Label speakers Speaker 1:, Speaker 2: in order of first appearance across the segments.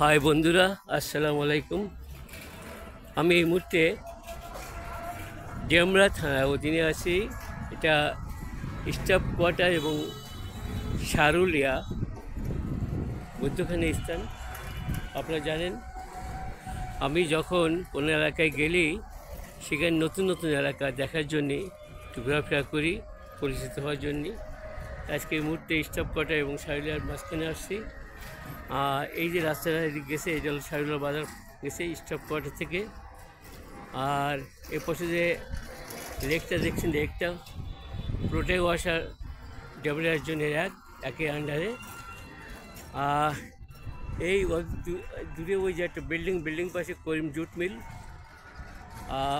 Speaker 1: High বন্ধুরা, আসসালামু আলাইকুম। আমি এই মুহূর্তে ডেমরা থানা অধীনে আছি। এটা স্টাফ কোয়ার্টার এবং সারুলিয়া মধ্যখানে স্থান। আপনারা জানেন, আমি যখন কোনো এলাকায় গেলেই সেখানে নতুন নতুন এলাকা দেখার জন্যে একটু ঘোরাফেরা করি, পরিচিত হওয়ার জন্যে। আজকে এই মুহূর্তে স্টাফ কোয়ার্টার এবং সারুলিয়ার মাঝখানে আসছি। এই যে রাস্তাটা এদিকে গেছে, এটা হলো সারুলিয়া বাজার গেছে স্টাফ কোয়ার্টার থেকে। আর এর পাশে যে লেকটা দেখছেন, লেকটা পুরোটাই ওয়াসার ডেভেলপার জোনের একের আন্ডারে। এই দূরে ওই যে একটা বিল্ডিং পাশে করিম জুট মিল।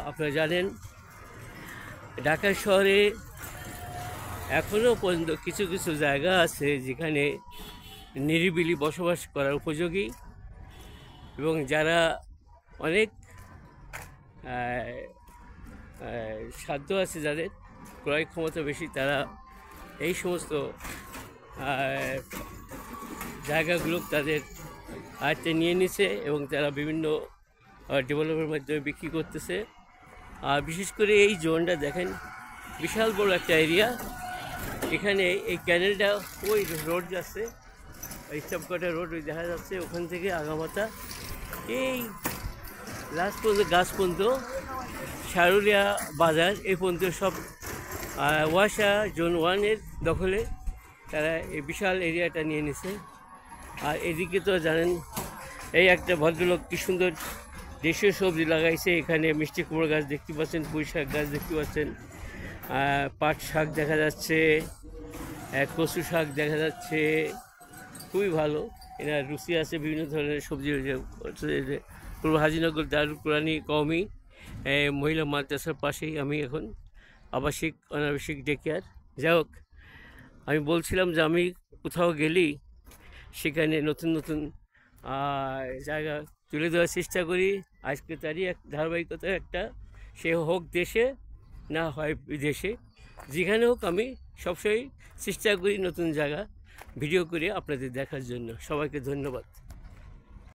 Speaker 1: আপনারা জানেন, ঢাকা শহরে এখনও পর্যন্ত কিছু কিছু জায়গা আছে যেখানে নিরিবিলি বসবাস করার উপযোগী, এবং যারা অনেক সাধ্য আছে, যাদের ক্রয় ক্ষমতা বেশি, তারা এই সমস্ত জায়গাগুলো তাদের আয়ত্তে নিয়ে নিছে এবং তারা বিভিন্ন ডেভেলপের মাধ্যমে বিক্রি করতেছে। আর বিশেষ করে এই জোনটা দেখেন, বিশাল বড় একটা এরিয়া। এখানে এই ক্যানেলটা, ওই রোড যাচ্ছে, স্টাফ কোয়ার্টার রোড ওই দেখা যাচ্ছে, ওখান থেকে আগামাতা এই লাস্ট পর্যন্ত গাছ পর্যন্ত সারুলিয়া বাজার এই পর্যন্ত সব ওয়াসা জোন 1-এর দখলে তারা এই বিশাল এরিয়াটা নিয়ে নিছে। আর এদিকে তো জানেন, এই একটা ভদ্রলোক কী সুন্দর দেশীয় সবজি লাগাইছে। এখানে মিষ্টি কুমড়ো গাছ দেখতে পাচ্ছেন, পুঁই শাক গাছ দেখতে পাচ্ছেন, পাট শাক দেখা যাচ্ছে, কচু শাক দেখা যাচ্ছে। খুবই ভালো, এনার রুচি আছে বিভিন্ন ধরনের সবজি। পূর্ব হাজিনগর দারুল কোরআনী কওমি মহিলা মাদ্রাসার পাশেই আমি এখন আবাসিক অনাবাসিক ডে কেয়ার। যাই হোক, আমি বলছিলাম যে আমি কোথাও গেলেই সেখানে নতুন নতুন জায়গা তুলে দেওয়ার চেষ্টা করি। আজকে তারই এক ধারাবাহিকতা একটা, সে হোক দেশে না হয় বিদেশে, যেখানে হোক আমি সবসময় চেষ্টা করি নতুন জায়গা ভিডিও করে আপনাদের দেখার জন্য। সবাইকে ধন্যবাদ।